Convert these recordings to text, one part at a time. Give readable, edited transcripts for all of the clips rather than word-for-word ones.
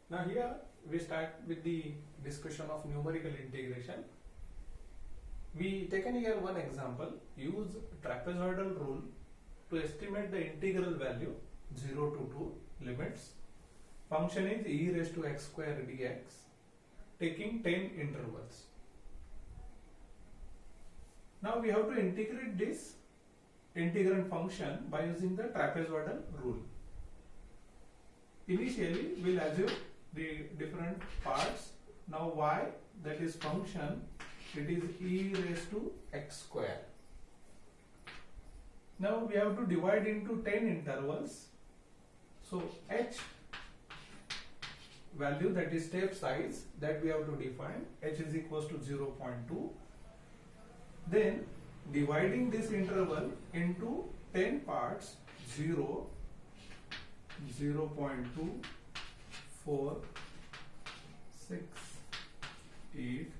Now here we start with the discussion of numerical integration. We taken here one example. Use trapezoidal rule to estimate the integral value 0 to 2 limits. Function is e raised to x square dx taking 10 intervals. Now we have to integrate this integrand function by using the trapezoidal rule. Initially we will assume the different parts. Now y, that is function, it is e raised to x square. Now we have to divide into 10 intervals. So h value, that is step size, that we have to define. H is equals to 0.2. Then dividing this interval into 10 parts, 0, 0.2, 4, 6, 8,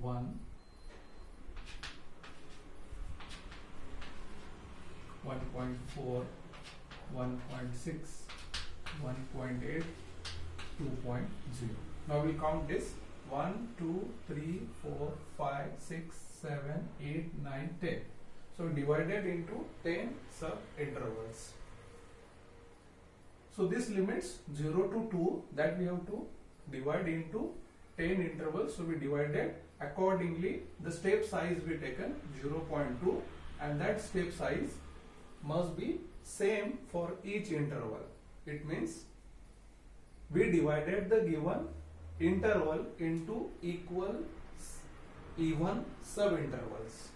1, 1.4, 1.6, 1.8, 2.0. Now we count this 1, 2, 3, 4, 5, 6, 7, 8, 9, 10. So divided into 10 sub intervals. So this limits 0 to 2, that we have to divide into 10 intervals. So we divided accordingly. The step size we taken 0.2, and that step size must be same for each interval. It means we divided the given interval into equal even sub intervals.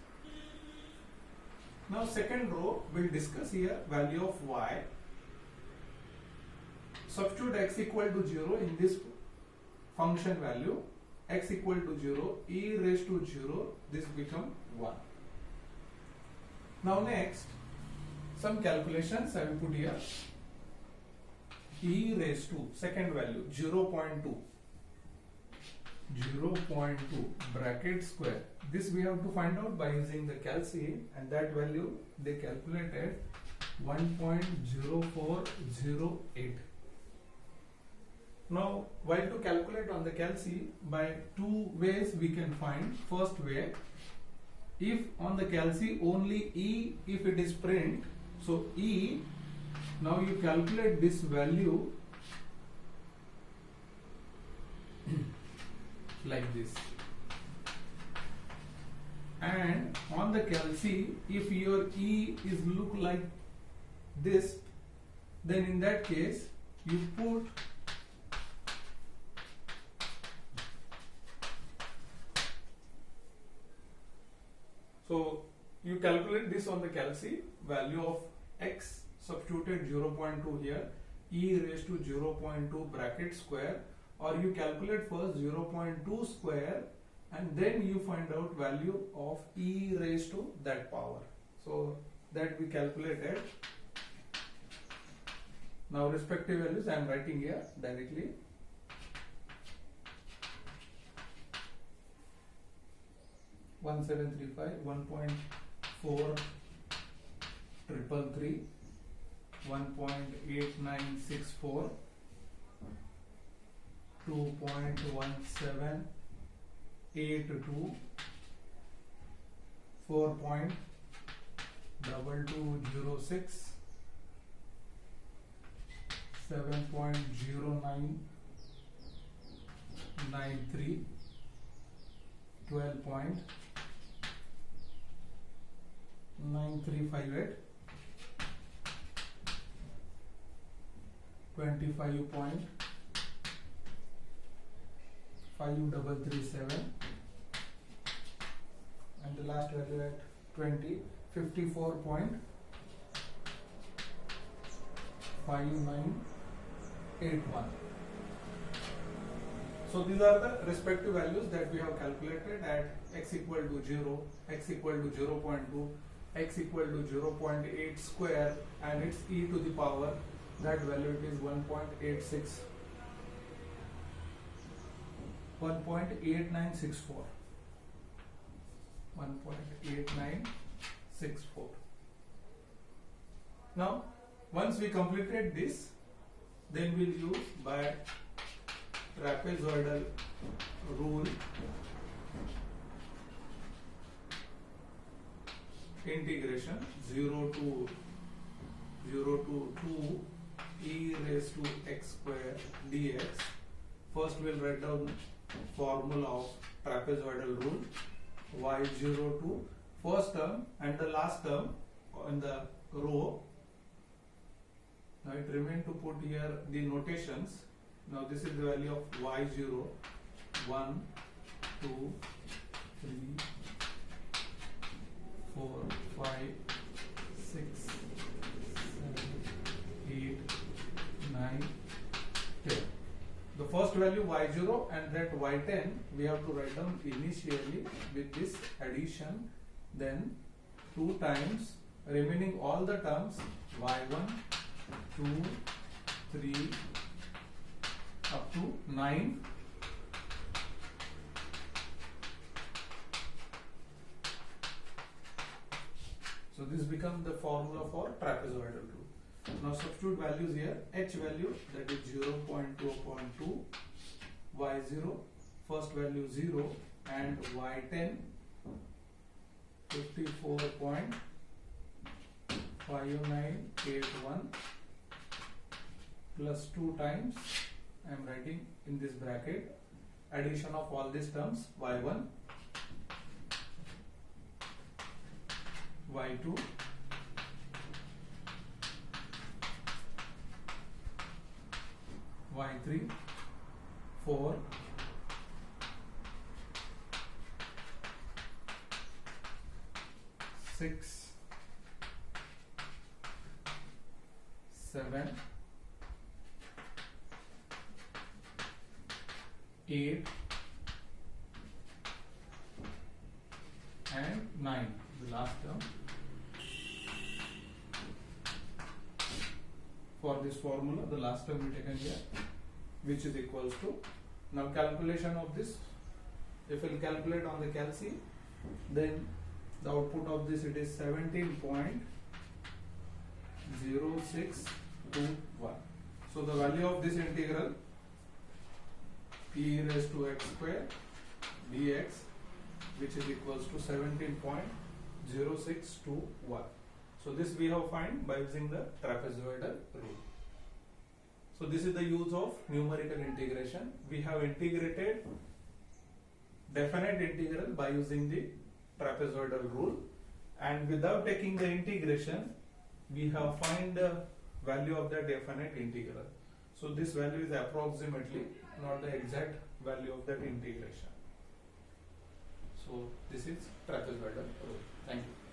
Now second row we'll discuss here value of y. Substitute x equal to 0 in this function value. X equal to 0, e raised to 0, this become 1. Now next, some calculations I will put here. E raised to, second value, 0.2. 0.2 bracket square. This we have to find out by using the calc, and that value they calculated 1.0408. Now while to calculate on the calc, by two ways we can find. First way, if on the calc only e, if it is print, so e, now you calculate this value like this, and on the calc if your e is look like this, then in that case you put so you calculate this on the calc value of x, substituted 0.2 here, e raised to 0.2 bracket square, or you calculate first 0.2 square and then you find out value of e raised to that power. So that we calculated. Now respective values I am writing here directly. One 1.4 333, 1.8964, 2.1782, 4.2206, 7.0993, 12.9358, 25.5337, and the last value at 20, 54.5981. So these are the respective values that we have calculated at x equal to 0, x equal to 0.2, x equal to 0.8 square, and its e to the power, that value it is 1.86, 1.8964. 1.8964. Now once we completed this, Then we'll use by trapezoidal rule integration 0 to 2 e raised to x square dx. First we'll write down formula of trapezoidal rule. Y0 to first term and the last term in the row. Now it remains to put here the notations. Now this is the value of y0, 1, 2, 3, 4, 5, 6, 7, 8, 9, 10. The first value y0 and that y10 we have to write down initially with this addition, then 2 times remaining all the terms y1, 2, 3 up to 9. So this becomes the formula for trapezoidal rule. Now substitute values here. H value, that is 0.2 upon 2, y0 first value 0 and y10 54.5981 plus 2 times, I am writing in this bracket, addition of all these terms y1, y2, y3, 4, 6, 7, 8 and 9, the last term. For this formula, the last term we taken here, which is equals to, now calculation of this, if we will calculate on the calci, then the output of this, it is 17.0621. So the value of this integral e raised to x square dx, which is equals to 17.0621. So this we have find by using the trapezoidal rule. So this is the use of numerical integration. We have integrated definite integral by using the trapezoidal rule, and without taking the integration we have find the value of the definite integral. So this value is approximately, not the exact value of that integration. So this is trapezoidal rule. Thank you.